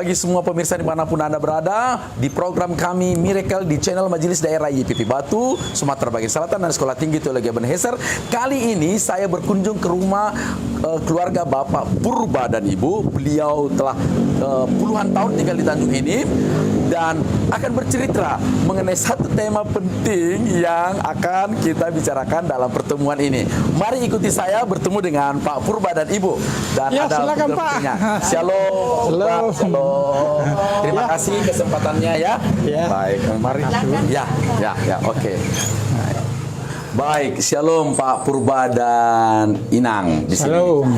bagi semua pemirsa dimanapun Anda berada di program kami Miracle di channel Majelis Daerah YPP Batu, Sumatera Bagian Selatan dan Sekolah Tinggi Teologi Ebenezer. Kali ini saya berkunjung ke rumah keluarga Bapak Purba dan Ibu. Beliau telah puluhan tahun tinggal di Tanjung ini dan akan bercerita mengenai satu tema penting yang akan kita bicarakan dalam pertemuan ini. Mari ikuti saya bertemu dengan Pak Purba dan Ibu. Dan ya, ada silakan Pak. Shalom, Pak. Shalom. Terima kasih kesempatannya ya. Baik, mari. Ya, oke. Baik, shalom Pak Purba dan Inang di sini. Shalom.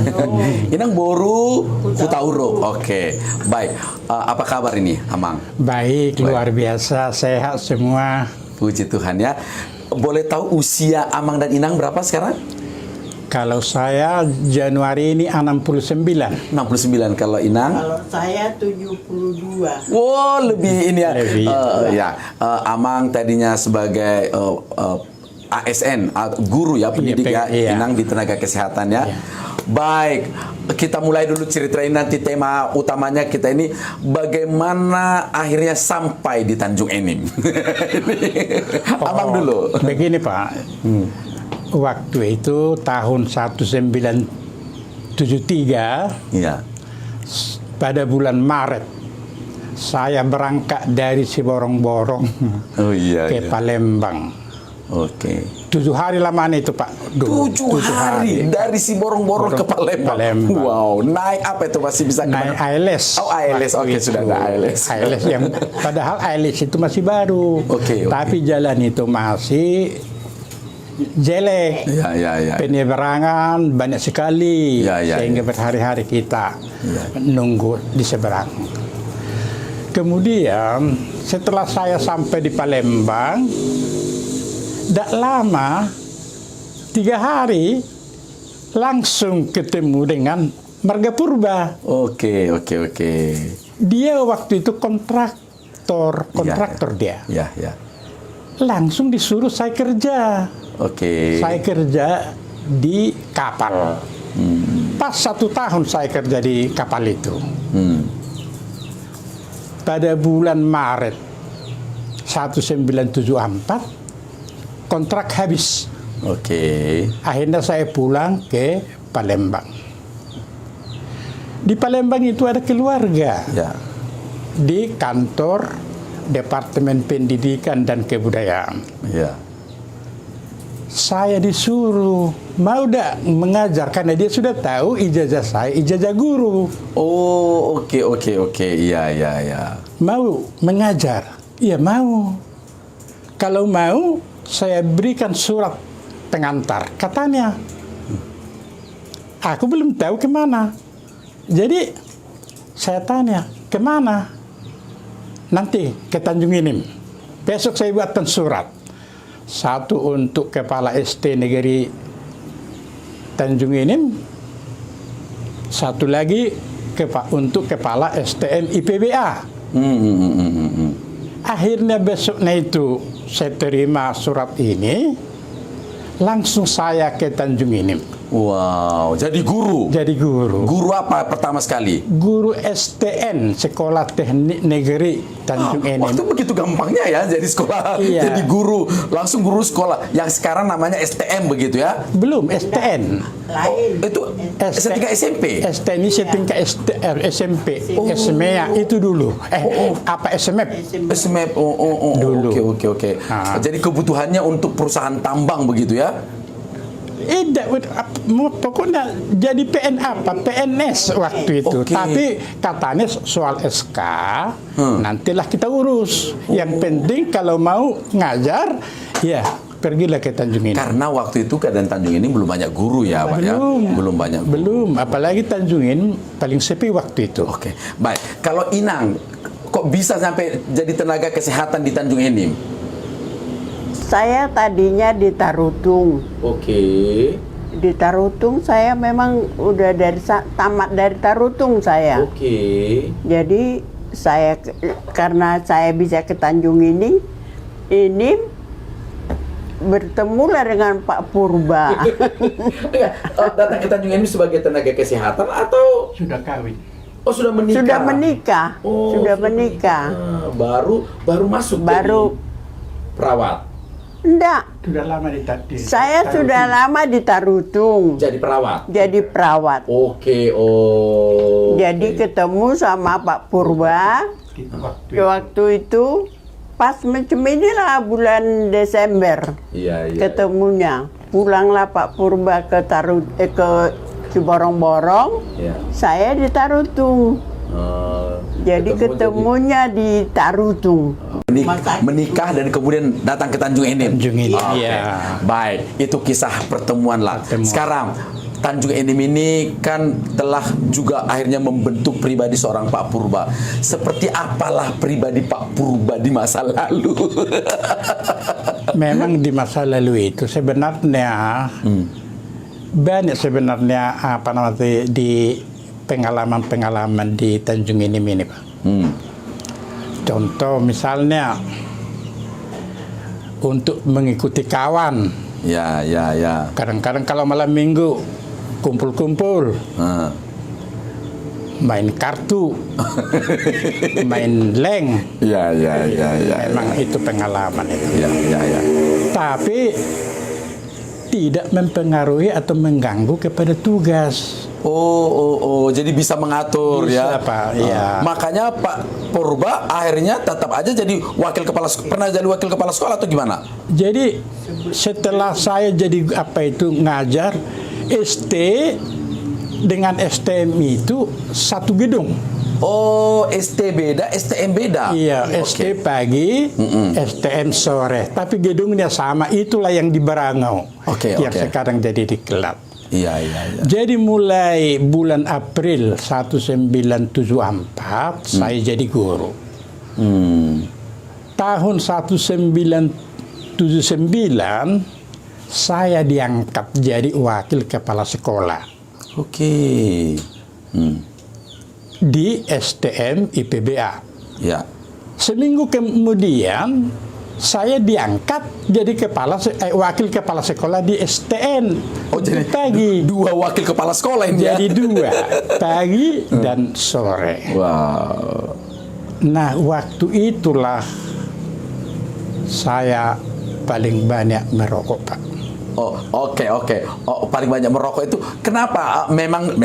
Inang Boru Kutauro. Oke. Baik. Apa kabar ini, Amang? Baik, luar biasa, sehat semua. Puji Tuhan ya. Boleh tahu usia Amang dan Inang berapa sekarang? Kalau saya Januari ini 69. 69 kalau Inang. Kalau saya 72. Wow, lebih ini ya. Lebih. Amang tadinya sebagai ASN, guru ya, pendidik ya, iya. Inang di tenaga kesehatan ya. Iya. Baik, kita mulai dulu ceritain nanti tema utamanya kita ini bagaimana akhirnya sampai di Tanjung Enim. Amang dulu. Begini Pak, waktu itu tahun 1973 Iya. pada bulan Maret saya berangkat dari Siborong-Borong Oh iya. ke Palembang. Oke. 7 hari lamanya itu Pak. 7 hari dari Siborong-Borong ke Palembang. Wow, naik apa itu masih bisa Naik ALS. Oh, ALS. Oke, sudah ada ALS. ALS yang padahal ALS itu masih baru. Oke. Tapi jalan itu masih jelek. Ya. Penyeberangan banyak sekali. Sehingga Ya. berhari-hari kita nunggu di seberang. Kemudian setelah saya sampai di Palembang, tidak lama, 3 hari, langsung ketemu dengan Marga Purba. Oke. Dia waktu itu kontraktor dia. Ya. Langsung disuruh saya kerja. Oke. Saya kerja di kapal. Pas 1 tahun saya kerja di kapal itu. Pada bulan Maret 1974, kontrak habis. Oke. Akhirnya saya pulang ke Palembang. Di Palembang itu ada keluarga. Ya. Di kantor Departemen Pendidikan dan Kebudayaan. Ya. Saya disuruh mau tidak mengajar karena dia sudah tahu ijazah saya ijazah guru. Oh, oke. Iya. Mau mengajar? Iya mau. Kalau mau, saya berikan surat pengantar. Katanya, aku belum tahu kemana. Jadi saya tanya, kemana? Nanti ke Tanjung Enim. Besok saya buatkan surat. 1 untuk Kepala ST Negeri Tanjung Enim. 1 lagi untuk Kepala STN IPBA. Akhirnya besoknya itu saya terima surat ini, langsung saya ke Tanjung Enim. Wow, jadi guru. Guru apa pertama sekali? Guru STN, Sekolah Teknik Negeri Tanjung Enim. Waktu begitu gampangnya ya jadi sekolah, Iya. jadi guru, langsung guru sekolah. Yang sekarang namanya STM begitu ya? Belum, STN. Lain. Itu setingkat SMP? STN ini setingkat SMP. SMEA itu dulu. Apa SMEP? SMEP. Dulu. Oke. Jadi kebutuhannya untuk perusahaan tambang begitu ya? Pokoknya jadi PNS waktu itu. Oke. Tapi katanya soal SK nantilah kita urus. Yang penting kalau mau ngajar, ya pergilah ke Tanjung Enim. Karena waktu itu keadaan Tanjung Enim belum banyak guru ya, Pak ya? Belum banyak. Belum, apalagi Tanjung Enim paling sepi waktu itu. Oke. Baik. Kalau Inang kok bisa sampai jadi tenaga kesehatan di Tanjung Enim? Saya tadinya di Tarutung. Oke. Di Tarutung saya memang udah tamat dari Tarutung saya. Oke. Jadi saya karena saya bisa ke Tanjung ini bertemulah dengan Pak Purba. Datang ke Tanjung Enim sebagai tenaga kesehatan atau Sudah kawin. Oh, sudah menikah. Sudah menikah. Oh, sudah menikah. Baru masuk Baru jadi perawat. enggak. Sudah lama di Saya sudah lama di Tarutung. Jadi perawat. Jadi perawat. Oke, oh. Jadi ketemu sama Pak Purba waktu itu pas macam inilah bulan Desember Iya. ketemunya. Pulanglah Pak Purba ke ke Ciborong-borong. Iya. Saya di Tarutung. Jadi ketemunya di Tarutung. Menikah dan kemudian datang ke Tanjung Enim. Tanjung Enim, Oke. iya. Baik, itu kisah pertemuan lah. Pertemuan. Sekarang Tanjung Enim ini kan telah juga akhirnya membentuk pribadi seorang Pak Purba. Seperti apalah pribadi Pak Purba di masa lalu? Memang di masa lalu itu sebenarnya banyak sebenarnya apa namanya di pengalaman-pengalaman di Tanjung Enim ini, Pak. Contoh misalnya untuk mengikuti kawan. Ya. Kadang-kadang kalau malam minggu kumpul-kumpul, main kartu, main leng. Ya. Memang itu pengalaman itu. Ya. Tapi tidak mempengaruhi atau mengganggu kepada tugas. Oh, jadi bisa mengatur Bisa, ya. Pak, iya. Makanya Pak Purba akhirnya tetap aja jadi wakil kepala pernah jadi wakil kepala sekolah atau gimana? Jadi setelah saya jadi apa itu ngajar, ST dengan STM itu satu gedung. Oh, ST beda, STM beda. Iya, Oke. ST pagi, STM sore. Tapi gedungnya sama, itulah yang di Barangau. Oke, yang oke. sekarang jadi di Kelat. Iya. Jadi mulai bulan April 1974 saya jadi guru. Tahun 1979 saya diangkat jadi wakil kepala sekolah Oke. di STM IPBA. Ya. Seminggu kemudian saya diangkat jadi wakil kepala sekolah di STN. Oh, jadi pagi. dua wakil kepala sekolah ini ya. Jadi dua, pagi dan sore. Wow. Nah, waktu itulah saya paling banyak merokok, Pak. Oh, oke. Oh, paling banyak merokok itu kenapa? Memang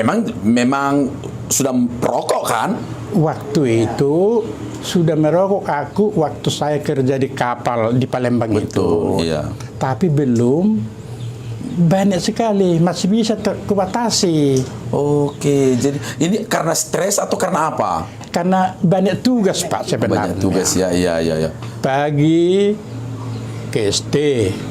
sudah merokok kan? Waktu itu sudah merokok aku waktu saya kerja di kapal di Palembang Betul, itu. iya. Tapi belum banyak sekali, masih bisa terkuatasi. Oke, jadi ini karena stres atau karena apa? Karena banyak tugas, Pak, sebenarnya. Banyak tugas ya. Pagi ke SD.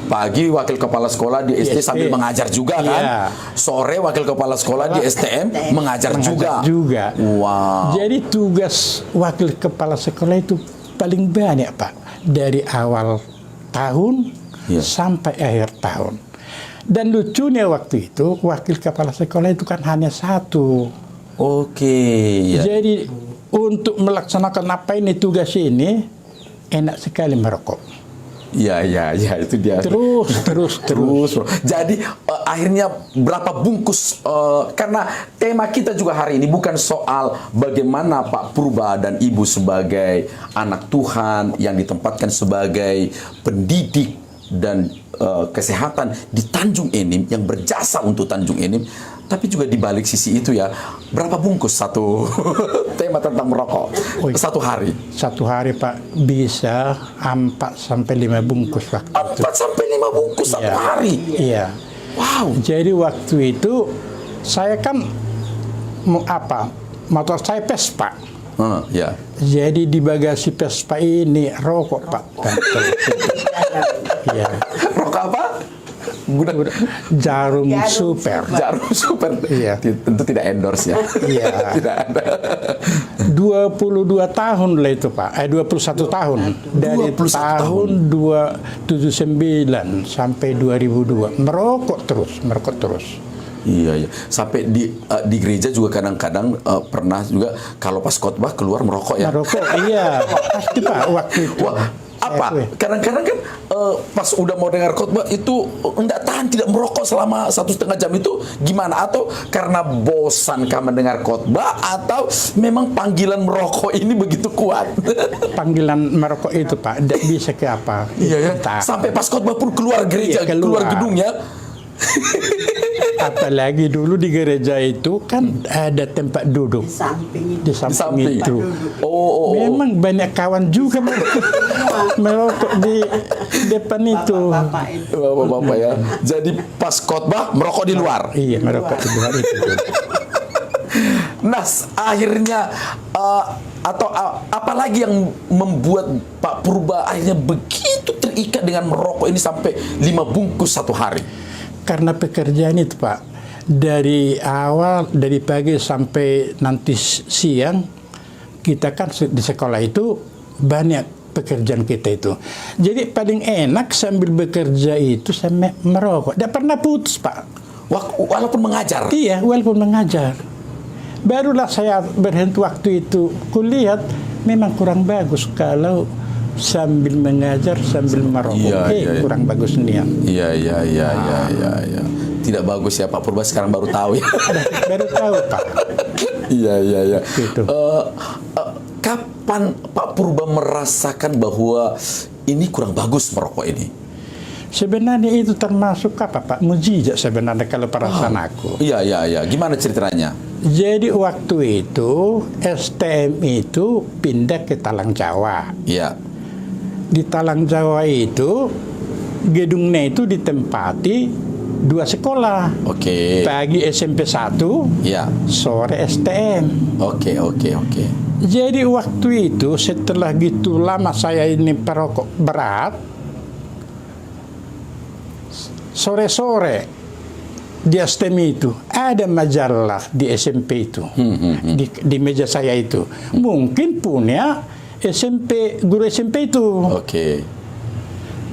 Pagi wakil kepala sekolah di SD sambil mengajar juga kan? Iya. Sore wakil kepala sekolah di STM mengajar juga. Wow. Jadi tugas wakil kepala sekolah itu paling banyak, Pak. Dari awal tahun sampai akhir tahun. Dan lucunya waktu itu wakil kepala sekolah itu kan hanya satu. Oke. Ya. Jadi untuk melaksanakan apa ini tugas ini enak sekali merokok. Ya, itu dia. Terus. Bro. Jadi akhirnya berapa bungkus karena tema kita juga hari ini bukan soal bagaimana Pak Purba dan Ibu sebagai anak Tuhan yang ditempatkan sebagai pendidik dan kesehatan di Tanjung Enim yang berjasa untuk Tanjung Enim, tapi juga di balik sisi itu ya, berapa bungkus satu tema tentang merokok satu hari? Satu hari, Pak, bisa 4 sampai 5 bungkus waktu itu. 4 sampai 5 bungkus satu hari. Iya. Wow. Jadi waktu itu saya kan motor saya Vespa. Ya. Jadi di bagasi Vespa ini rokok, Pak. Iya. Rokok apa? Jarum super. Jarum super. Iya. Tentu tidak endorse ya. Iya. Tidak ada. 22 tahun lah itu, Pak. 21 tahun. Dari 21 tahun 279 sampai 2002 merokok terus. Iya. Sampai di gereja juga kadang-kadang pernah juga kalau pas khotbah keluar merokok ya. Merokok, iya. Pasti, Pak, waktu itu. Wah, Apa? Kadang-kadang kan pas udah mau dengar khotbah itu enggak tahan tidak merokok selama 1,5 jam itu gimana? Atau karena bosan kah mendengar khotbah atau memang panggilan merokok ini begitu kuat? Panggilan merokok itu Pak, tidak bisa ke apa. Iya ya. Sampai pas khotbah pun keluar gereja, Iya, keluar gedung ya. Apalagi dulu di gereja itu kan ada tempat duduk Di samping itu. di Di samping samping. itu. Oh. Memang banyak kawan juga merokok di depan itu. Bapak itu. Bapak-bapak ya. Jadi pas khotbah merokok di luar. Iya, merokok di luar itu. Nah, akhirnya apalagi yang membuat Pak Purba akhirnya begitu terikat dengan merokok ini sampai 5 bungkus satu hari? Karena pekerjaan itu Pak, dari awal, dari pagi sampai nanti siang, kita kan di sekolah itu banyak pekerjaan kita itu. Jadi paling enak sambil bekerja itu sampai merokok. Tidak pernah putus Pak. Walaupun mengajar? Iya, walaupun mengajar. Barulah saya berhenti waktu itu. Kulihat memang kurang bagus kalau sambil mengajar sambil merokok. Iya. Kurang bagus niat. Iya. Tidak bagus ya Pak Purba, sekarang baru tahu ya. Baru tahu Pak. Iya. Gitu. Kapan Pak Purba merasakan bahwa ini kurang bagus merokok ini? Sebenarnya itu termasuk apa Pak? Mujizat sebenarnya kalau perasaan aku. Iya. Gimana ceritanya? Jadi waktu itu STM itu pindah ke Talang Jawa. Iya. Di Talang Jawa itu gedungnya itu ditempati 2 sekolah. Oke. Pagi SMP 1, Iya. sore STM. Oke. Jadi waktu itu setelah gitu lama saya ini perokok berat, sore-sore di STM itu ada majalah di SMP itu, di meja saya itu. Mungkin punya guru SMP itu. Oke.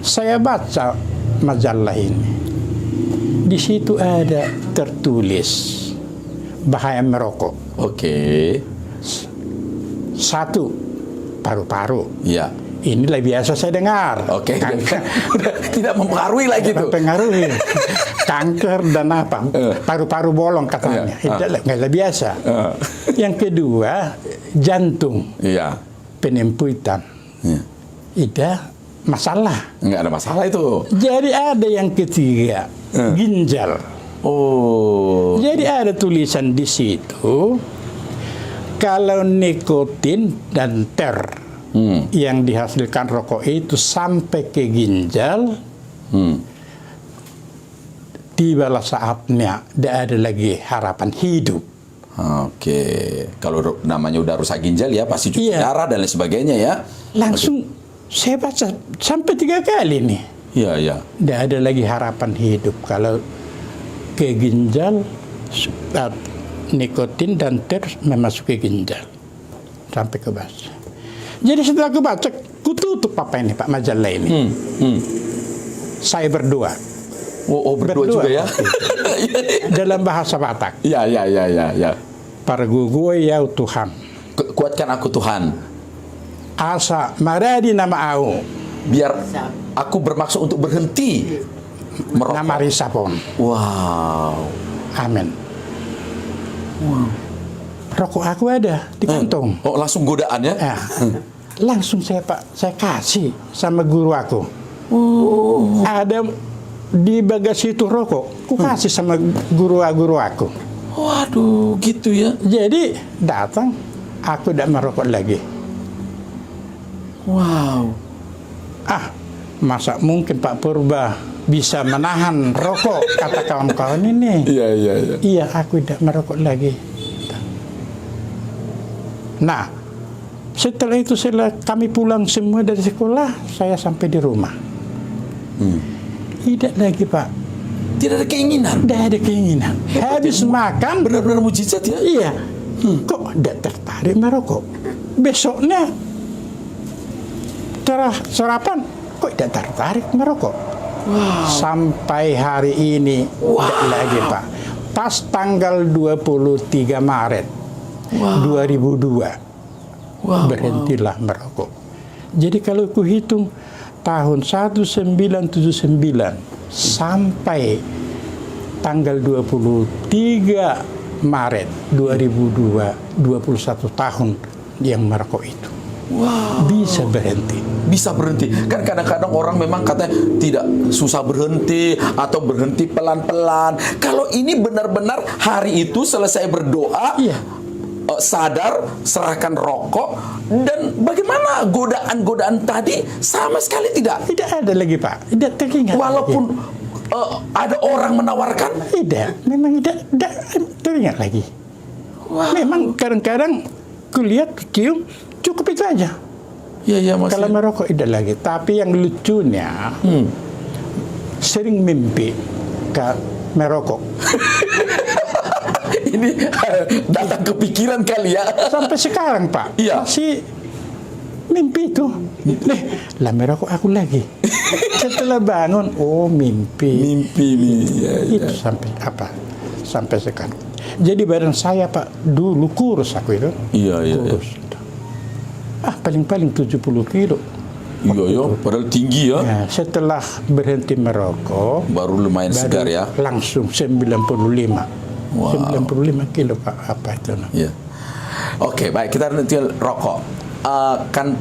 Saya baca majalah ini. Di situ ada tertulis bahaya merokok. Oke. 1, paru-paru. Iya. Inilah biasa saya dengar. Oke. Kanker. Tidak mempengaruhi lagi tuh. Mempengaruhi. Kanker dan apa? Paru-paru bolong katanya. Iya. Itu biasa. Yang kedua, jantung. Iya. Penempuitan. Iya. Itu masalah. Nggak ada masalah itu. Jadi ada yang ketiga, ginjal. Oh. Jadi ada tulisan di situ, kalau nikotin dan ter yang dihasilkan rokok itu sampai ke ginjal, tibalah saatnya tidak ada lagi harapan hidup. Oke. Kalau namanya udah rusak ginjal ya pasti cuci Iya. darah dan lain sebagainya ya. Langsung saya baca sampai 3 kali nih. Iya. Tidak ada lagi harapan hidup kalau ke ginjal, nikotin dan ter memasuki ginjal sampai ke bawah. Jadi setelah aku baca, kututup apa ini Pak majalah ini. Saya berdoa. Oh, berdoa juga ya. Dalam bahasa Batak. Iya. Pargugoy ya Tuhan. Kuatkan aku Tuhan. Asa maradi nama au. Biar aku bermaksud untuk berhenti merokok. Nama risapon. Wow. Amin. Rokok aku ada di kantong. Oh, langsung godaan ya? Ya. Langsung saya kasih sama guru aku. Ada di bagasi itu rokok. Ku kasih sama guru aku. Waduh, gitu ya. Jadi datang, aku tidak merokok lagi. Wow. Masa mungkin Pak Purba bisa menahan rokok, kata kawan-kawan ini. Iya. Iya, aku tidak merokok lagi. Nah, setelah itu kami pulang semua dari sekolah, saya sampai di rumah. Tidak lagi Pak. Tidak ada keinginan. Tidak ada keinginan. Habis makan, Benar-benar mujizat ya. iya. Kok tidak tertarik merokok? Besoknya sarapan, kok tidak tertarik merokok? Sampai hari ini tidak lagi Pak. Pas tanggal 23 Maret 2002 berhentilah merokok. Jadi kalau ku hitung tahun 1979 sampai tanggal 23 Maret 2002, 21 tahun yang merokok itu. Wow. Bisa berhenti. Bisa berhenti. Kan kadang-kadang orang memang katanya tidak, susah berhenti atau berhenti pelan-pelan. Kalau ini benar-benar hari itu selesai berdoa, Iya. Sadar, serahkan rokok, dan bagaimana godaan-godaan tadi sama sekali tidak. Tidak ada lagi, Pak. Tidak teringat. Walaupun ada orang menawarkan. Tidak, memang tidak teringat lagi. Memang kadang-kadang kulihat, cium, cukup itu aja. Iya, Kalau merokok tidak lagi. Tapi yang lucunya, sering mimpi merokok. Ini datang kepikiran kali ya. Sampai sekarang, Pak. Iya. Masih mimpi itu. Lah merokok aku lagi. Setelah bangun, oh mimpi. Mimpi nih. Itu sampai sekarang. Jadi badan saya, Pak, dulu kurus aku itu. Iya. Kurus. Paling-paling 70 kilo. Iya, padahal tinggi ya. Nah, setelah berhenti merokok, Baru lumayan segar ya. langsung 95. Wow. 95 kilo, Pak. Apa itu? Iya. Oke, baik, kita nanti rokok. Kan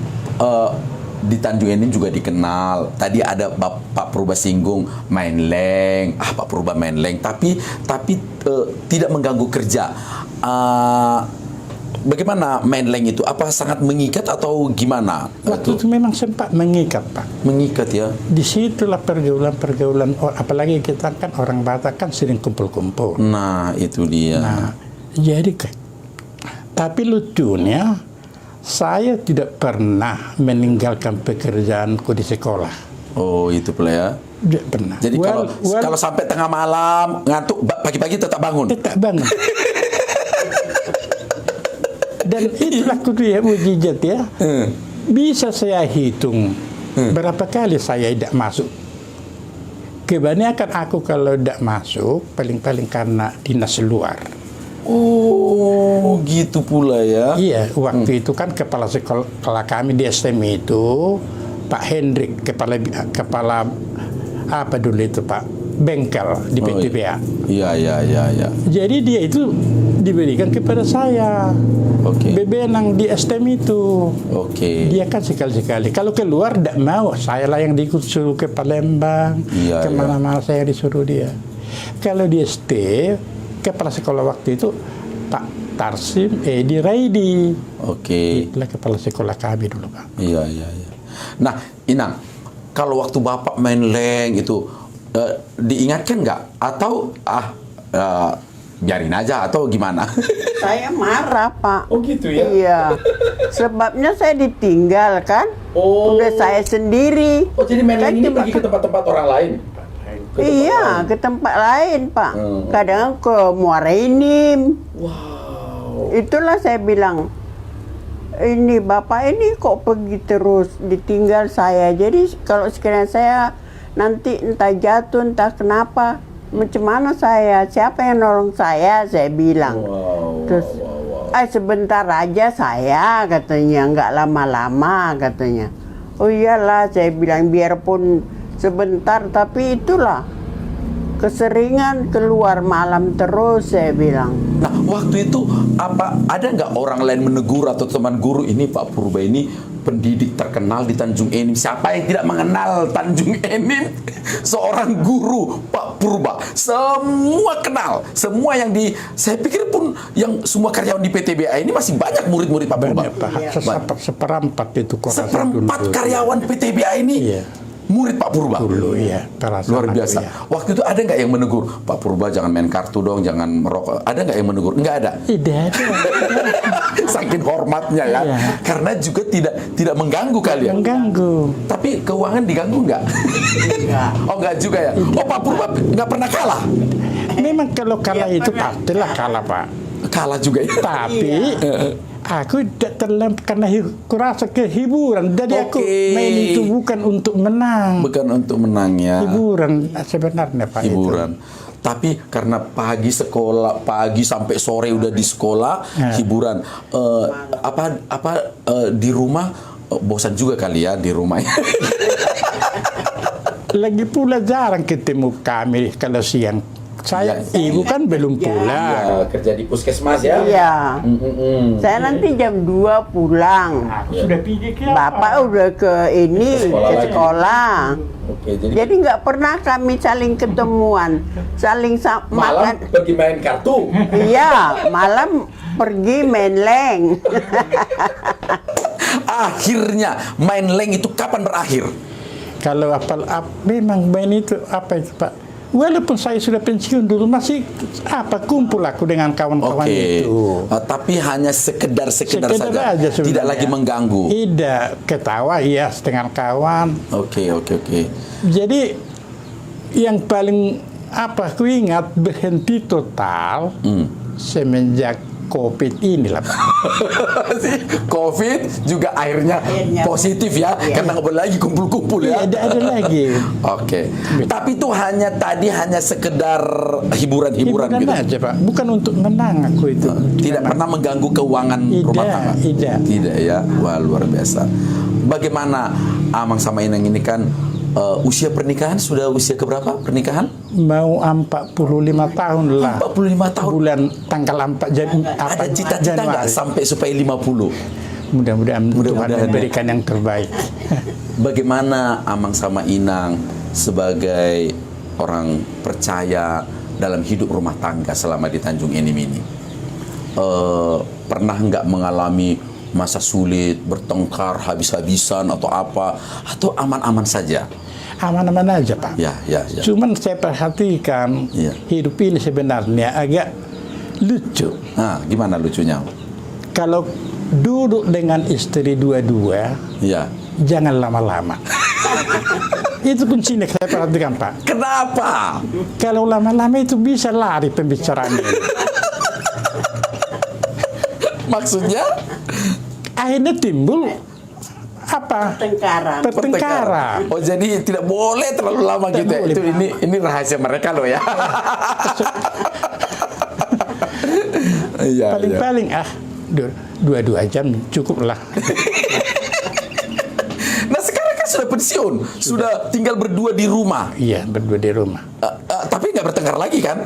di Tanjung Enim juga dikenal. Tadi ada Pak Purba singgung main leng. Pak Purba main leng, tapi tidak mengganggu kerja. Bagaimana main leng itu? Apa sangat mengikat atau gimana? Waktu itu memang sempat mengikat, Pak. Mengikat ya. Disitulah pergaulan, apalagi kita kan orang Batak kan sering kumpul-kumpul. Nah, itu dia. Nah, jadi tapi lucunya saya tidak pernah meninggalkan pekerjaanku di sekolah. Oh, itu pula ya. Tidak pernah. Jadi kalau sampai tengah malam ngantuk, pagi-pagi tetap bangun. Tetap bangun. Dan itulah kudu mujizat ya. Bisa saya hitung berapa kali saya tidak masuk. Kebanyakan aku kalau tidak masuk paling-paling karena dinas luar. Oh, gitu pula ya. Iya, waktu itu kan kepala sekolah kami di STM itu Pak Hendrik, kepala apa dulu itu, Pak, bengkel di PTBA. Iya. Jadi dia itu diberikan kepada saya. Oke. Bebenang di STM itu. Oke. Dia kan sekali-sekali. Kalau keluar tidak mau, saya lah yang suruh ke Palembang. Iya, kemana-mana saya disuruh dia. Kalau di ST, kepala sekolah waktu itu Pak Tarsim Edi Raidi. Oke. Itulah kepala sekolah kami dulu, Pak. Iya. Nah, Inang, kalau waktu Bapak main leng itu diingatkan nggak? Atau biarin aja atau gimana? Saya marah, Pak. Oh, gitu ya? Iya. Sebabnya saya ditinggal kan. Oh. Udah saya sendiri. Oh, jadi main Kan leng ini tiba- pergi ke tempat-tempat orang lain? Iya, ke tempat lain, Pak. Hmm. Kadang ke Muara Enim. Wow. Itulah saya bilang, ini Bapak ini kok pergi terus, ditinggal saya. Jadi kalau sekiranya saya nanti entah jatuh, entah kenapa, macam mana saya, siapa yang nolong saya bilang. Wow. Terus, sebentar aja saya, katanya, nggak lama-lama, katanya. Oh iyalah, saya bilang, biarpun sebentar, tapi itulah keseringan keluar malam terus, saya bilang. Nah, waktu itu ada nggak orang lain menegur atau teman guru, ini Pak Purba ini pendidik terkenal di Tanjung Enim. Siapa yang tidak mengenal Tanjung Enim? Seorang guru, Pak Purba. Semua kenal. Semua yang saya pikir pun yang semua karyawan di PTBA ini masih banyak murid-murid Pak Purba. Banyak, Pak. Seperempat itu. Seperempat karyawan PTBA ini. Iya. Murid Pak Purba. Dulu ya, Luar biasa. Iya. Waktu itu ada nggak yang menegur, Pak Purba jangan main kartu dong, jangan merokok. Ada nggak yang menegur? Nggak ada. Tidak ada. Saking hormatnya ya. Iya. Karena juga tidak mengganggu kali ya. Mengganggu. Tapi keuangan diganggu nggak? Oh nggak juga ya. Oh Pak Purba nggak pernah kalah. Memang kalau kalah itu pastilah kalah, Pak. Kalah juga ya. Tapi aku tidak terlalu karena kurasa kehiburan. Jadi aku Oke. main itu bukan untuk menang. Bukan untuk menang ya. Hiburan sebenarnya, Pak. Hiburan. Tapi karena pagi sekolah, pagi sampai sore udah di sekolah, hiburan. Di rumah bosan juga kali ya di rumah. Lagi pula jarang ketemu kami kalau siang. Saya, ibu kan belum pulang. kerja di puskesmas ya. Iya. Saya nanti jam 2 pulang. Aku sudah pergi ke Bapak udah ke ini, ke sekolah. Oke, Jadi nggak pernah kami saling ketemuan, saling makan. pergi main kartu. Iya, malam pergi main leng. Akhirnya main leng itu kapan berakhir? Kalau memang main itu apa itu Pak? Walaupun saya sudah pensiun dulu masih kumpul aku dengan kawan-kawan itu. Tapi hanya sekedar saja, aja sebenarnya. Tidak lagi mengganggu. Tidak, ketawa iya dengan kawan. Oke. Jadi yang paling ku ingat berhenti total semenjak COVID inilah. COVID juga akhirnya positif ya, karena nggak boleh lagi kumpul-kumpul ya. Tidak ada lagi. Oke. Tapi itu hanya sekedar hiburan-hiburan gitu. Aja Pak, bukan untuk menang aku itu. Tidak pernah mengganggu keuangan rumah tangga. Tidak ya. Wah, luar biasa. Bagaimana Amang sama Inang ini kan usia pernikahan sudah usia keberapa pernikahan? Mau 45 tahun lah. 45 tahun. Bulan tanggal 4 Ada cita-cita nggak sampai supaya 50? Mudah-mudahan Tuhan memberikan yang terbaik. Bagaimana Amang sama Inang sebagai orang percaya dalam hidup rumah tangga selama di Tanjung Enim ini? Pernah nggak mengalami masa sulit, bertengkar habis-habisan atau apa? Atau aman-aman saja? Aman-aman aja Pak. Ya. Cuman saya perhatikan hidup ini sebenarnya agak lucu. Nah, gimana lucunya? Kalau duduk dengan istri dua-dua, jangan lama-lama. Itu kuncinya saya perhatikan Pak. Kenapa? Kalau lama-lama itu bisa lari pembicaraannya. Maksudnya? Akhirnya timbul pertengkaran. Oh, jadi tidak boleh terlalu lama gitu ya. Itu ini rahasia mereka loh ya. Paling-paling 2 jam cukup lah. Nah, sekarang kan sudah pensiun, sudah tinggal berdua di rumah. Iya, berdua di rumah. Tapi nggak bertengkar lagi kan?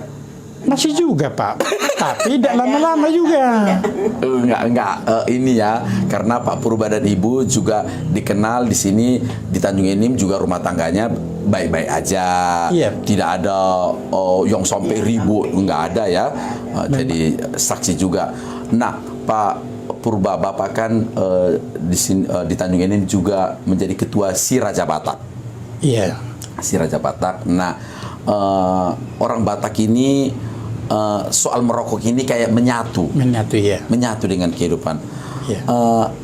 Masih juga Pak, tapi tidak lama-lama juga. Enggak. Ini ya, karena Pak Purba dan Ibu juga dikenal di sini di Tanjung Enim juga rumah tangganya baik-baik aja. Tidak ada yang sampai ribut, enggak ada ya. Jadi saksi juga. Nah, Pak Purba, Bapak kan di sini di Tanjung Enim juga menjadi ketua Si Raja Batak. Iya. Si Raja Batak. Nah, orang Batak ini soal merokok ini kayak menyatu dengan kehidupan.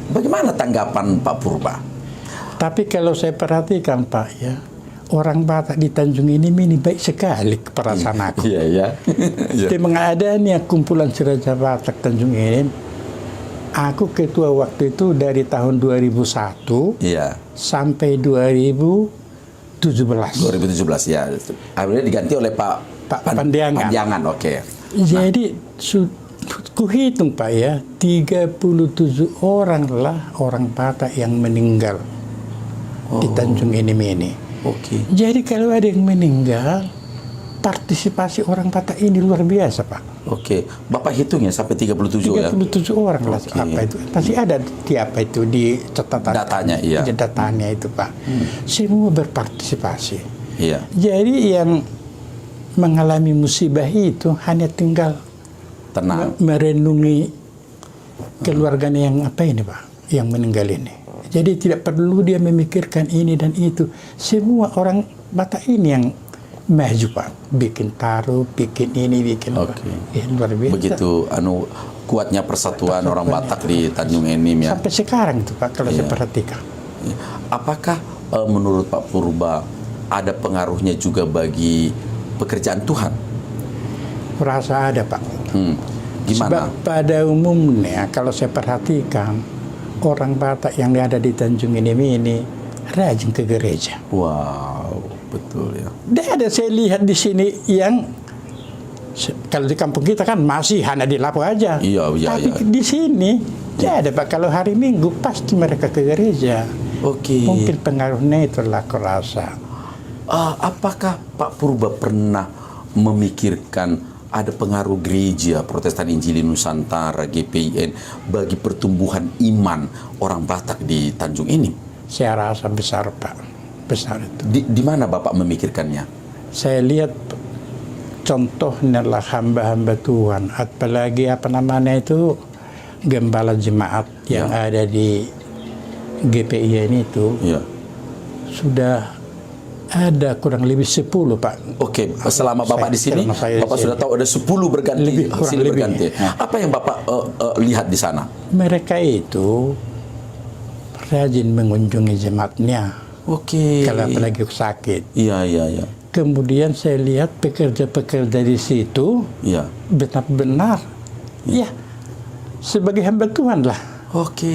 Bagaimana tanggapan Pak Purba? Tapi kalau saya perhatikan Pak ya, orang Batak di Tanjung Enim ini baik sekali perasaan aku. Dengan adanya kumpulan Si Raja Batak Tanjung Enim, aku ketua waktu itu dari tahun 2001 sampai 2017 ya. Akhirnya diganti oleh Pak Pandiangan. Oke. Jadi kuhitung Pak ya, 37 orang lah orang Batak yang meninggal di Tanjung Enim ini. Jadi kalau ada yang meninggal, partisipasi orang Batak ini luar biasa Pak. Bapak hitung ya sampai 37 ya? 37 orang lah apa itu. Pasti ada di catatan datanya, datanya itu Pak. Semua berpartisipasi. Jadi yang mengalami musibah itu hanya tinggal tenang merenungi keluarganya yang Pak, yang meninggal ini. Jadi tidak perlu dia memikirkan ini dan itu. Semua orang Batak ini yang maju Pak, bikin taruh, bikin ini, bikin luar biasa. Begitu kuatnya persatuan orang Batak di Tanjung Enim ya. Sampai sekarang itu Pak kalau saya perhatikan. Apakah menurut Pak Purba ada pengaruhnya juga bagi pekerjaan Tuhan? Rasa ada Pak. Gimana? Sebab pada umumnya kalau saya perhatikan orang Batak yang ada di Tanjung Enim ini rajin ke gereja. Wow, betul ya. Dan ada saya lihat di sini yang kalau di kampung kita kan masih hanya di Lapo aja. Tapi di sini Tidak ada Pak, kalau hari Minggu pasti mereka ke gereja. Oke. Mungkin pengaruhnya itulah aku rasa. Apakah Pak Purba pernah memikirkan ada pengaruh gereja Protestan Injili Nusantara GPIN bagi pertumbuhan iman orang Batak di Tanjung ini? Saya rasa besar Pak, besar itu. Di mana Bapak memikirkannya? Saya lihat contohnya lah hamba-hamba Tuhan, apalagi apa namanya itu gembala jemaat yang ada di GPIN itu Ya. sudah ada kurang lebih 10 Pak. Oke, selama Bapak di sini, selama saya Bapak di sudah tahu ada 10 berganti, Kurang hasil lebih. berganti. Apa yang Bapak lihat di sana? Mereka itu rajin mengunjungi jemaatnya Oke. kalau apalagi sakit. Iya, iya, iya. Kemudian saya lihat pekerja-pekerja di situ Iya. benar-benar ya sebagai hamba Tuhan lah. Oke.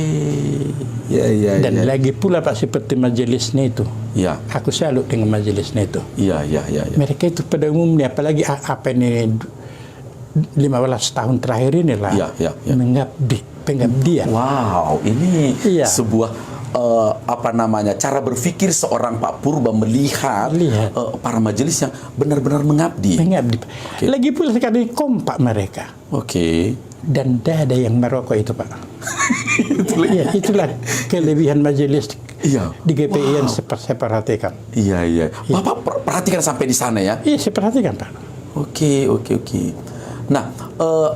Ya, ya, Dan ya. lagi pula Pak seperti majelisnya itu. Ya. Aku salut dengan majelisnya itu. Iya, iya, iya, iya. Mereka itu pada umumnya apalagi apa ini 15 tahun terakhir ini lah Ya, ya, ya. pengabdian. Wow, ini Iya. sebuah apa namanya, cara berpikir seorang Pak Purba melihat para majelis yang benar-benar mengabdi. Pengabdi. Lagi pula sekali kompak mereka. Oke. Dan tidak ada yang merokok itu Pak. itulah kelebihan majelis Iya. di GPIN saya perhatikan. Iya, iya. Bapak perhatikan sampai di sana ya. Iya saya perhatikan Pak. Oke, oke, oke. Nah,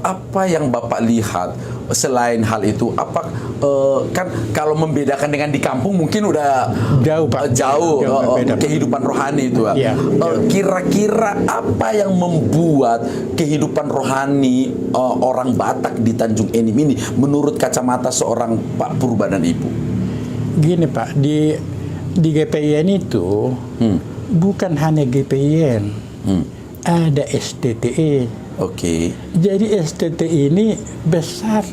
apa yang Bapak lihat selain hal itu? Apa kan kalau membedakan dengan di kampung mungkin udah Jauh, Pak. jauh berbeda, Pak. kehidupan rohani itu. Iya, Kira-kira apa yang membuat kehidupan rohani orang Batak di Tanjung Enim ini menurut kacamata seorang Pak Purba dan Ibu? Gini Pak, di GPIN itu bukan hanya GPIN, ada STTE. Oke. Jadi STTE ini besar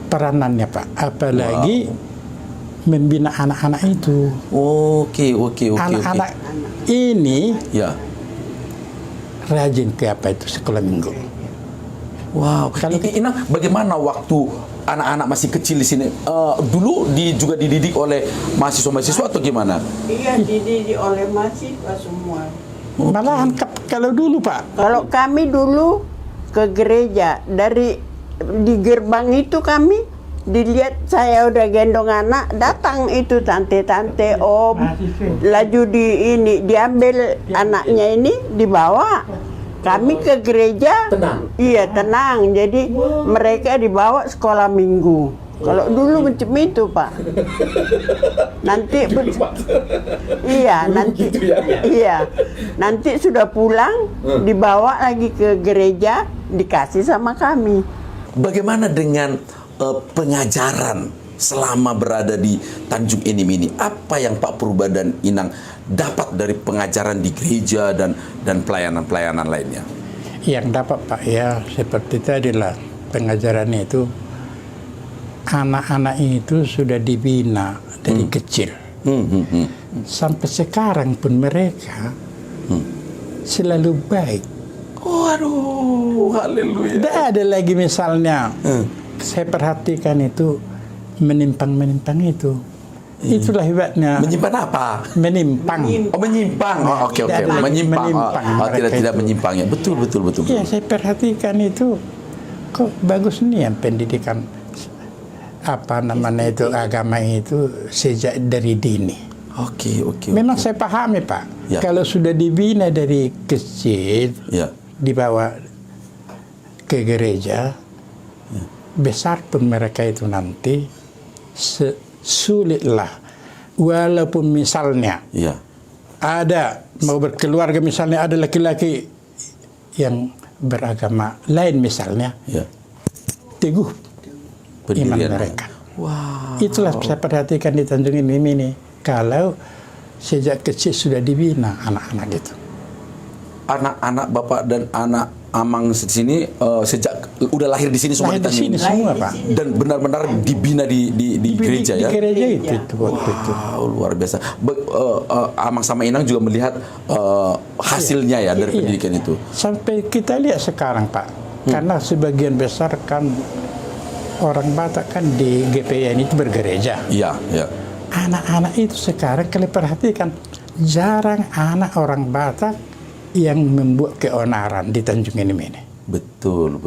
peranannya Pak, apalagi membina anak-anak itu. Oke, oke, oke. Anak-anak ini Ya. rajin ke apa itu sekolah minggu. Wow. Kalau- Inang, bagaimana waktu anak-anak masih kecil di sini? Dulu juga dididik oleh mahasiswa-mahasiswa atau gimana? Iya, dididik oleh mahasiswa semua. Malahan kalau dulu Pak, Kalau kami dulu ke gereja di gerbang itu kami dilihat saya udah gendong anak, datang itu tante-tante om, laju diambil anaknya ini dibawa. Kami ke gereja, Tenang. iya tenang. Jadi mereka dibawa sekolah minggu. Kalau dulu macam itu Pak. Nanti iya nanti iya nanti sudah pulang dibawa lagi ke gereja dikasih sama kami. Bagaimana dengan pengajaran selama berada di Tanjung Enim ini? Apa yang Pak Purba dan Inang dapat dari pengajaran di gereja dan pelayanan-pelayanan lainnya? yang dapat Pak ya seperti tadi lah pengajarannya itu anak-anak itu sudah dibina dari kecil. Sampai sekarang pun mereka selalu baik. Waduh, haleluya. Tidak ada lagi misalnya saya perhatikan itu menimpang-menimpang itu. Itulah hebatnya. Menyimpan apa? Menyimpang. Oh, menyimpang. Oh, oke, oke. Tidak ada Menyimpang. menyimpang Tidak mereka itu. menyimpang ya. Betul. Iya, saya perhatikan itu kok bagus nih yang pendidikan apa namanya itu agama itu sejak dari dini. Oke. Memang saya pahami Pak, Ya. kalau sudah dibina dari kecil, Ya. dibawa ke gereja, besar pun mereka itu nanti sulitlah. Walaupun misalnya Ya. ada mau berkeluarga misalnya ada laki-laki yang beragama lain misalnya, Ya. teguh iman Pendirian. mereka. Wow. Itulah saya perhatikan di Tanjung Enim ini. Kalau sejak kecil sudah dibina anak-anak itu. Anak-anak Bapak dan anak Amang di sini sejak udah lahir di sini semua Lahir di di sini Tanjung semua Pak. dan benar-benar dibina di gereja ya. Di gereja itu waktu itu. Wow, luar biasa. Amang sama Inang juga melihat hasilnya ya dari pendidikan itu. Sampai kita lihat sekarang Pak, karena sebagian besar kan orang Batak kan di GPN itu bergereja. Iya, iya. Anak-anak itu sekarang kalau perhatikan jarang anak orang Batak yang membuat keonaran di Tanjung Enim ini. Betul.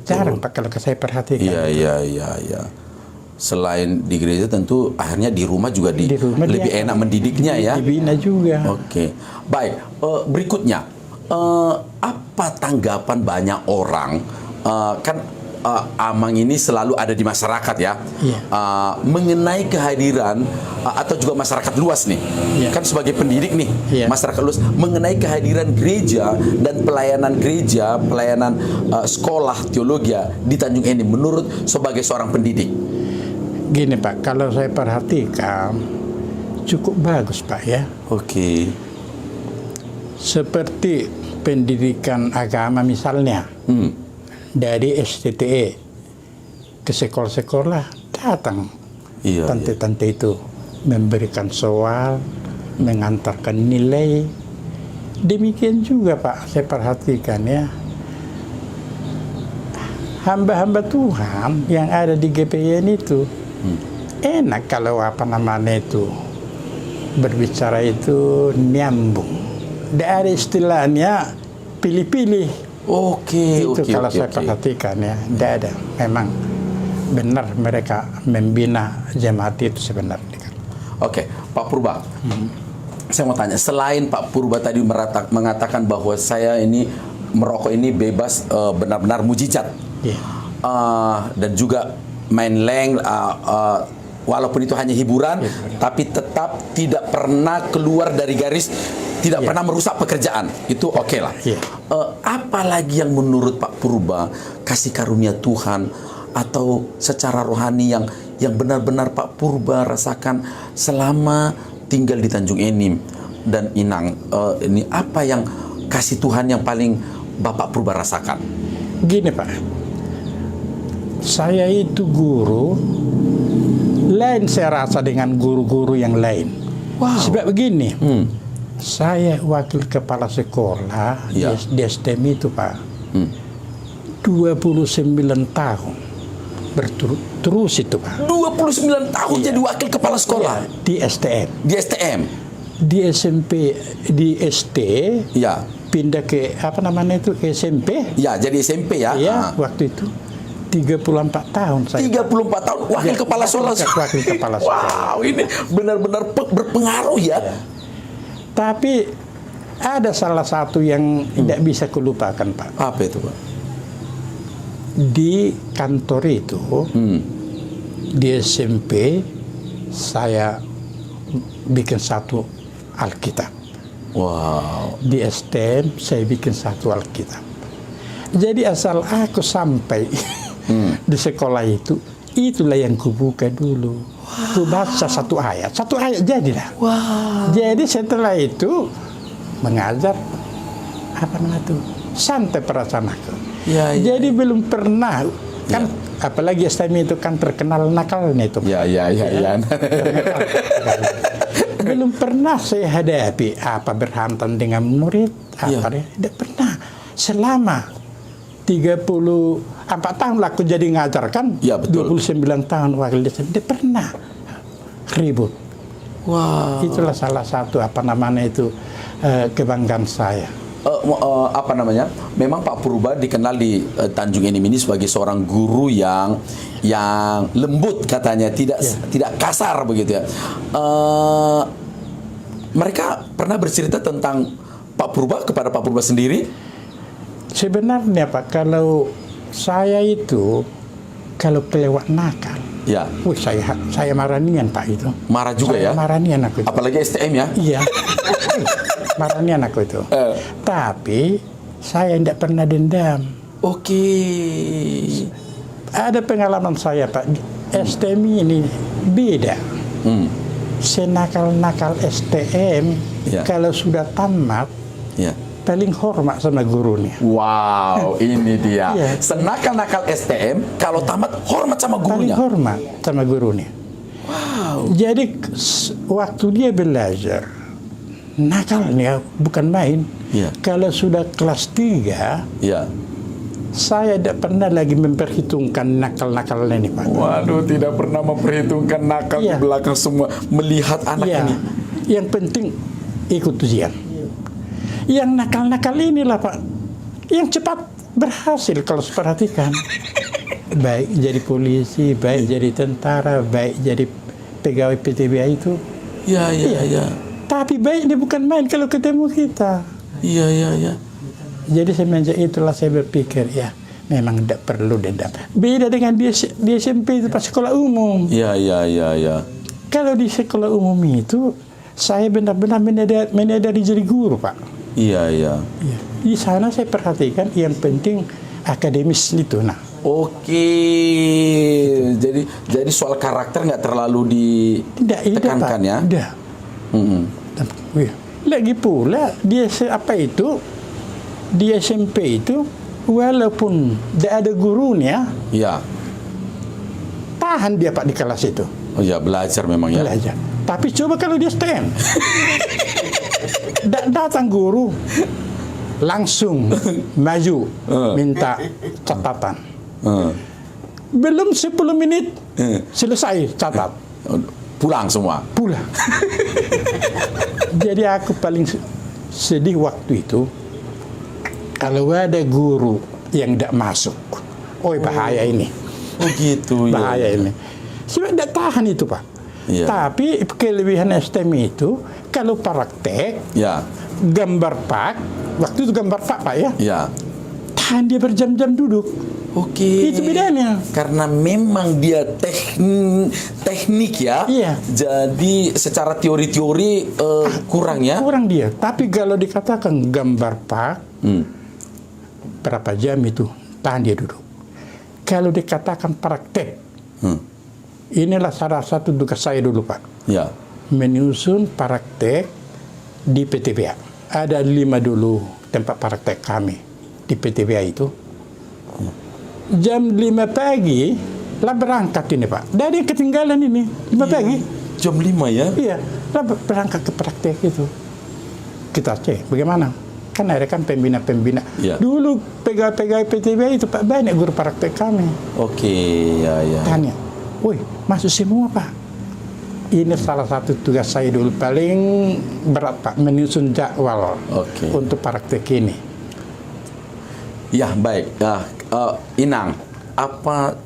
Jarang Pak kalau saya perhatikan. Iya. Selain di gereja tentu akhirnya di rumah juga Di rumah lebih dia enak mendidiknya ya. Dibina juga. Oke. Baik, berikutnya apa tanggapan banyak orang kan Amang ini selalu ada di masyarakat ya, Iya. mengenai kehadiran atau juga masyarakat luas nih, Iya. kan sebagai pendidik nih, Iya. masyarakat luas mengenai kehadiran gereja dan pelayanan gereja, pelayanan sekolah teologi di Tanjung Enim menurut sebagai seorang pendidik. Gini Pak, kalau saya perhatikan cukup bagus Pak ya. Oke. Seperti pendidikan agama misalnya. Dari STTE ke sekolah-sekolah datang Iya. tante-tante itu memberikan soal, mengantarkan nilai. Demikian juga Pak, saya perhatikan ya. Hamba-hamba Tuhan yang ada di GPN itu enak kalau berbicara itu nyambung. Tidak ada istilahnya pilih-pilih. Oke. Kalau saya perhatikan ya, tidak ada. Memang benar mereka membina jemaat itu sebenarnya. Oke, Pak Purba. Saya mau tanya, selain Pak Purba tadi mengatakan bahwa saya ini merokok ini bebas, benar-benar mujizat. Iya. Dan juga main leng, walaupun itu hanya hiburan, tapi tetap tidak pernah keluar dari garis, tidak pernah merusak pekerjaan. Itu oke lah. Apalagi yang menurut Pak Purba kasih karunia Tuhan atau secara rohani yang benar-benar Pak Purba rasakan selama tinggal di Tanjung Enim dan Inang, ini apa yang kasih Tuhan yang paling Bapak Purba rasakan? Gini Pak, saya itu guru, lain saya rasa dengan guru-guru yang lain. Wow. Sebab begini, saya wakil kepala sekolah di STM itu Pak, 29 tahun berturut-terus itu Pak. 29 tahun jadi wakil kepala sekolah Di STM. di STM. Di SMP, di SD, Ya. pindah ke SMP. Ya, jadi SMP ya. Ya, waktu itu 34 tahun saya. 34 tahun wakil kepala sekolah. Wakil kepala sekolah. Wow, ini benar-benar berpengaruh ya. Tapi ada salah satu yang tidak bisa kulupakan Pak. Apa itu, Pak? Di kantor itu, di SMP, saya bikin satu Alkitab. Wow. Di STM, saya bikin satu Alkitab. Jadi asal aku sampai di sekolah itu, itulah yang kubuka dulu. Ku baca satu ayat jadilah. Jadi setelah itu mengajar santai perasaan aku. Jadi belum pernah kan, apalagi STM itu kan terkenal nakalnya itu. Ya. Belum pernah saya hadapi berhantam dengan murid tidak pernah. Selama 34 tahun lah aku jadi ngajar kan. Ya, betul. 29 tahun wakil desa tidak pernah ribut. Wow. Itulah salah satu kebanggaan saya. Memang Pak Purba dikenal di Tanjung Enim ini sebagai seorang guru yang lembut katanya, tidak kasar begitu ya. Mereka pernah bercerita tentang Pak Purba kepada Pak Purba sendiri? Sebenarnya Pak, kalau saya itu kalau kelewat nakal, saya maranian Pak itu. Marah juga ya? Maranian aku itu. Apalagi STM ya? Iya. Maranian aku itu. Tapi saya tidak pernah dendam. Oke. Ada pengalaman saya Pak, STM ini beda. Senakal-nakal STM kalau sudah tamat, paling hormat sama gurunya. Wow, ini dia. Senakal-nakal STM kalau tamat hormat sama gurunya. Paling hormat sama gurunya. Wow. Jadi waktu dia belajar, nakalnya bukan main. Kalau sudah kelas 3, saya tidak pernah lagi memperhitungkan nakal-nakalnya ini, Pak. Waduh, tidak pernah memperhitungkan nakal di Iya. belakang semua, melihat anak Ya, ini. yang penting ikut ujian. Yang nakal-nakal inilah, Pak, yang cepat berhasil kalau perhatikan. Baik jadi polisi, baik jadi tentara, baik jadi pegawai PTBA itu. Iya, iya, iya. Tapi baiknya bukan main kalau ketemu kita. Iya, iya, iya. Jadi semenjak itulah saya berpikir, ya memang tidak perlu dendam. Beda dengan di SMP itu pas sekolah umum. Iya, iya, iya, iya. Kalau di sekolah umum itu saya benar-benar menyadari jadi guru, Pak. Iya, iya. Ya. Di sana saya perhatikan yang penting akademis itu. Nah, Oke, jadi soal karakter nggak terlalu tidak Pak. ditekankan ya? Tidak. Mm-mm. Ya. Lagi pula dia di SMP itu walaupun tidak ada gurunya, Iya. tahan dia, Pak, di kelas itu. Oh ya, belajar memang ya. Belajar. Tapi coba kalau dia STM, datang guru langsung maju minta catatan. Belum 10 menit selesai catat, Pulang semua. pulang. Jadi aku paling sedih waktu itu kalau ada guru yang tidak masuk. Oh, bahaya ini. Oh gitu ya. Bahaya ini. Sebab tidak tahan itu, Pak. Iya. Tapi kelebihan STM itu kalau praktek, Ya, gambar pak, waktu itu gambar pak ya, ya. tahan dia berjam-jam duduk. Oke. Itu bedanya. Karena memang dia teknik ya. Iya. Jadi secara teori-teori kurang ya. Kurang dia. Tapi kalau dikatakan gambar pak, berapa jam itu tahan dia duduk. Kalau dikatakan praktek, inilah salah satu tugas saya dulu, Pak. Ya. Menyusun praktek di PTBA. Ada 5 dulu tempat praktek kami di PTBA itu. Jam 5 pagi lah berangkat ini, Pak. Dari yang ketinggalan ini 5 pagi. Jam 5 ya. Iya, lah berangkat ke praktek itu. Kita cek bagaimana. Kan ada kan pembina-pembina. Iya. Dulu pegawai-pegawai PTBA itu, Pak, banyak guru praktek kami. Oke, ya, ya. Tanya, woi, masuk semua, Pak. Ini salah satu tugas saya dulu paling berat, Pak, menyusun jadwal Oke. untuk praktek ini. Ya, baik. Inang, apa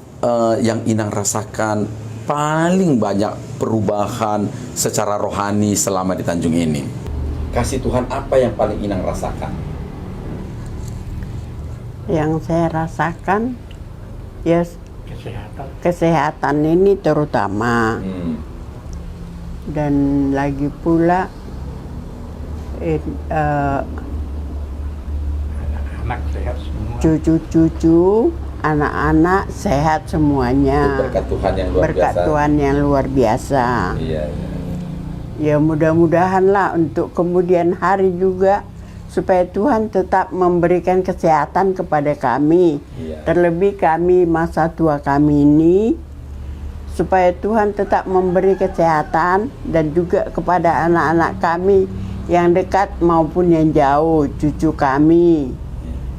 yang Inang rasakan paling banyak perubahan secara rohani selama di Tanjung ini? Kasih Tuhan apa yang paling Inang rasakan? Yang saya rasakan ya Kesehatan. kesehatan ini terutama, dan lagi pula Anak sehat semua. cucu-cucu, anak-anak sehat semuanya. Berkat Tuhan yang luar Berkat biasa. Tuhan yang luar biasa. Iya, iya. Ya mudah-mudahan lah untuk kemudian hari juga supaya Tuhan tetap memberikan kesehatan kepada kami. Iya. Terlebih kami masa tua kami ini, supaya Tuhan tetap memberi kesehatan dan juga kepada anak-anak kami yang dekat maupun yang jauh, cucu kami.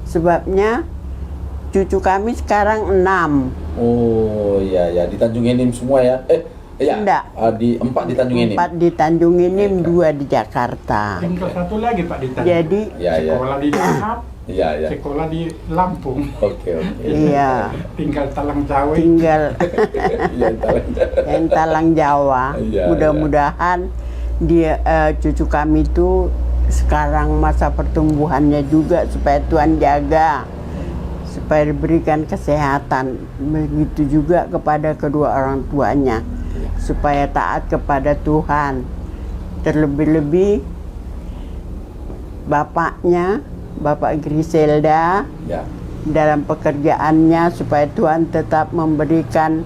Sebabnya cucu kami sekarang 6. Oh, iya, ya. Di Tanjung Enim semua ya? Ya. Enggak. Di 4 di Tanjung Enim. 4 di Tanjung Enim, 2 di Jakarta. Tinggal satu lagi, Pak, di Tanjung. Jadi Ya, ya. Sekolah di Dahap, Iya, iya. sekolah di Lampung. Oke, oke. iya, Tinggal Talang Jawa. tinggal Iya, talang. yang Talang Jawa. Iya, Mudah-mudahan dia cucu kami itu sekarang masa pertumbuhannya juga supaya Tuhan jaga, supaya diberikan kesehatan. Begitu juga kepada kedua orang tuanya, supaya taat kepada Tuhan. Terlebih-lebih bapaknya, Bapak Griselda, Ya. dalam pekerjaannya supaya Tuhan tetap memberikan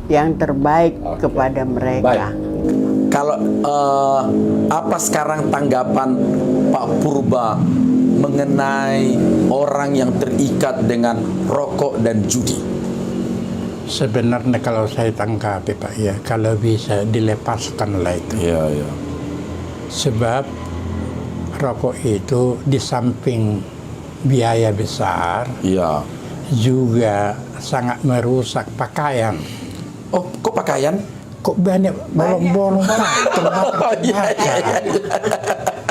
yang terbaik Oke. kepada mereka. Baik. Kalau apa sekarang tanggapan Pak Purba mengenai orang yang terikat dengan rokok dan judi? Sebenarnya kalau saya tanggapi, Pak, ya, kalau bisa dilepaskan lah itu. Iya, iya. Sebab rokok itu di samping biaya besar, Iya. juga sangat merusak pakaian. Oh, kok pakaian? Kok banyak bolong-bolong Oh, iya, iya, iya.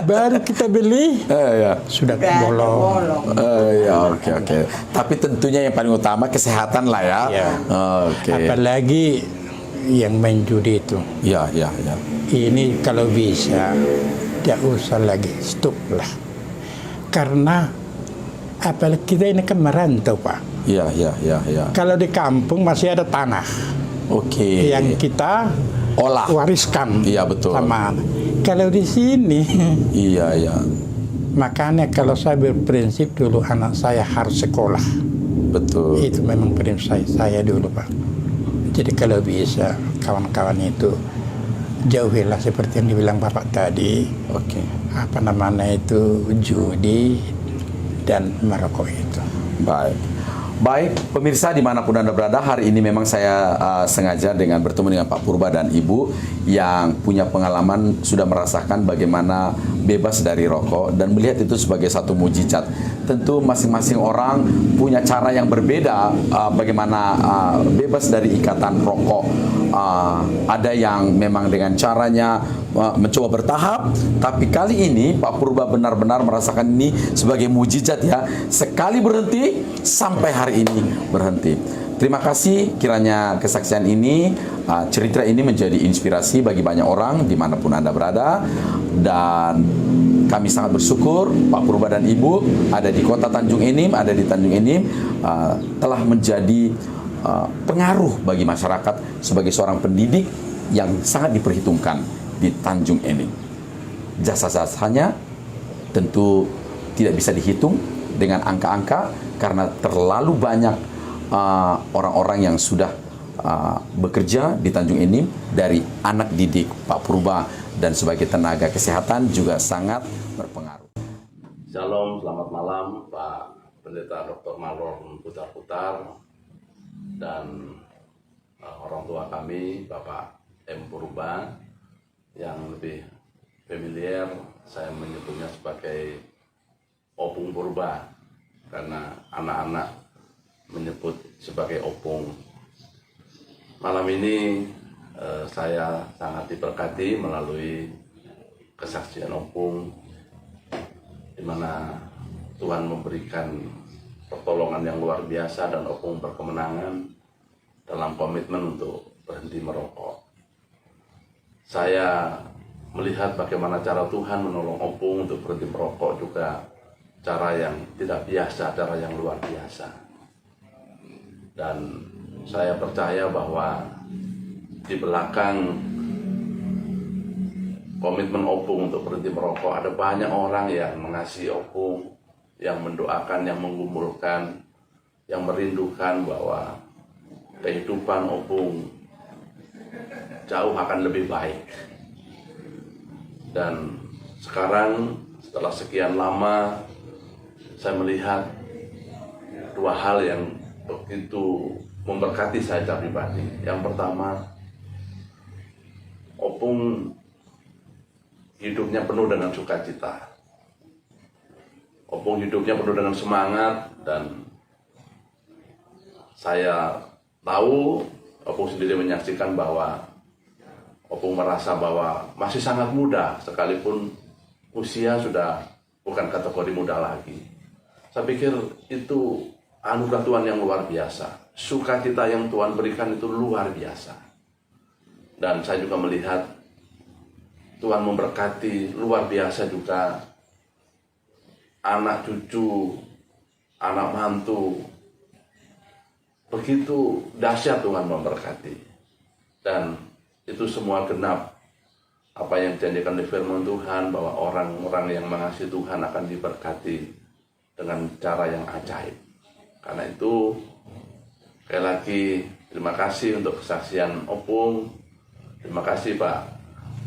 baru kita beli Iya. sudah Udah ada bolong. bolong. Ya, oke. Tapi tentunya yang paling utama kesehatan lah ya. Iya. Oke. Apalagi yang main judi itu. Ya. Ini kalau bisa tidak usah lagi, stop lah. Karena apalagi kita ini kan merantau, Pak. Iya. Kalau di kampung masih ada tanah Oke. yang kita Olah. wariskan. Iya, betul. Sama. Kalau di sini, Iya. makanya kalau saya berprinsip dulu anak saya harus sekolah. Betul. Itu memang prinsip saya dulu, Pak. Jadi kalau bisa kawan-kawan itu jauhilah seperti yang dibilang Bapak tadi, Oke. apa namanya itu, judi dan merokok itu. Baik, pemirsa dimanapun Anda berada, hari ini memang saya sengaja dengan bertemu dengan Pak Purba dan Ibu yang punya pengalaman sudah merasakan bagaimana bebas dari rokok dan melihat itu sebagai satu mujizat. Tentu masing-masing orang punya cara yang berbeda bagaimana bebas dari ikatan rokok. Ada yang memang dengan caranya mencoba bertahap, tapi kali ini Pak Purba benar-benar merasakan ini sebagai mujizat ya. Sekali berhenti sampai hari ini berhenti. Terima kasih kiranya kesaksian ini, cerita ini menjadi inspirasi bagi banyak orang dimanapun Anda berada. Dan kami sangat bersyukur Pak Purba dan Ibu ada di kota Tanjung Enim, ada di Tanjung Enim, telah menjadi pengaruh bagi masyarakat sebagai seorang pendidik yang sangat diperhitungkan di Tanjung Enim. Jasa-jasanya tentu tidak bisa dihitung dengan angka-angka karena terlalu banyak orang-orang yang sudah bekerja di Tanjung Enim, dari anak didik Pak Purba dan sebagai tenaga kesehatan juga sangat berpengaruh. Shalom, selamat malam Pak Pendeta Dr. Marlon Putar-Putar dan orang tua kami Bapak M. Purba, yang lebih familiar saya menyebutnya sebagai Opung Purba karena anak-anak menyebut sebagai Opung. Malam ini saya sangat diberkati melalui kesaksian Opung, di mana Tuhan memberikan pertolongan yang luar biasa dan Opung berkemenangan dalam komitmen untuk berhenti merokok. Saya melihat bagaimana cara Tuhan menolong Opung untuk berhenti merokok juga cara yang tidak biasa, cara yang luar biasa. Dan saya percaya bahwa di belakang komitmen Opung untuk berhenti merokok ada banyak orang yang mengasihi Opung, yang mendoakan, yang menggumulkan, yang merindukan bahwa kehidupan Opung jauh akan lebih baik. Dan sekarang setelah sekian lama saya melihat dua hal yang begitu memberkati saya pribadi. Yang pertama, Opung hidupnya penuh dengan sukacita. Opung hidupnya penuh dengan semangat, dan saya tahu Opung sendiri menyaksikan bahwa Opung merasa bahwa masih sangat muda, sekalipun usia sudah bukan kategori muda lagi. Saya pikir itu anugerah Tuhan yang luar biasa. Sukacita yang Tuhan berikan itu luar biasa. Dan saya juga melihat Tuhan memberkati luar biasa juga anak cucu, anak mantu. Begitu dahsyat Tuhan memberkati. Dan itu semua genap apa yang dijanjikan di firman Tuhan, bahwa orang-orang yang mengasihi Tuhan akan diberkati dengan cara yang ajaib. Karena itu, sekali lagi terima kasih untuk kesaksian Opung. Terima kasih Pak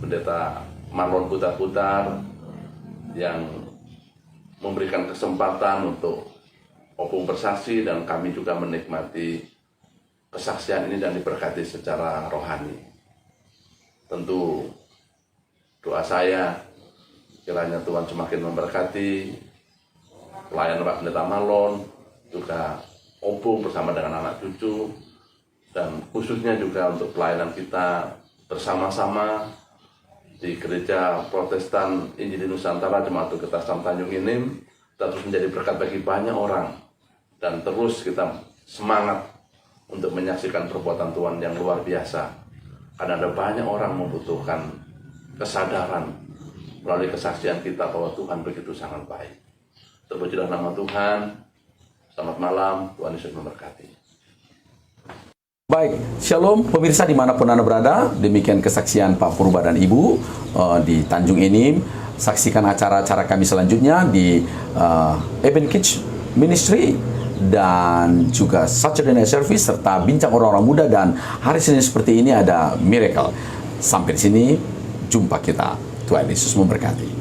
Pendeta Marlon Putar-Putar yang memberikan kesempatan untuk Opung bersaksi, dan kami juga menikmati kesaksian ini dan diberkati secara rohani. Tentu doa saya kiranya Tuhan semakin memberkati pelayan Pak Pendeta Malon, juga Obo bersama dengan anak cucu, dan khususnya juga untuk pelayanan kita bersama-sama di Gereja Protestan Injili Nusantara Jemaat Tugas Tanjung Inim, kita terus menjadi berkat bagi banyak orang, dan terus kita semangat untuk menyaksikan perbuatan Tuhan yang luar biasa. Karena ada banyak orang membutuhkan kesadaran melalui kesaksian kita bahwa Tuhan begitu sangat baik. Terpujilah nama Tuhan. Selamat malam, Tuhan Yesus memberkati. Baik, shalom pemirsa dimanapun Anda berada. Demikian kesaksian Pak Purba dan Ibu di Tanjung Inim. Saksikan acara-acara kami selanjutnya di Eben Kids Ministry dan juga Saturday Night Service serta bincang orang-orang muda, dan hari Senin seperti ini ada Miracle. Sampai di sini, jumpa kita. Tuhan Yesus memberkati.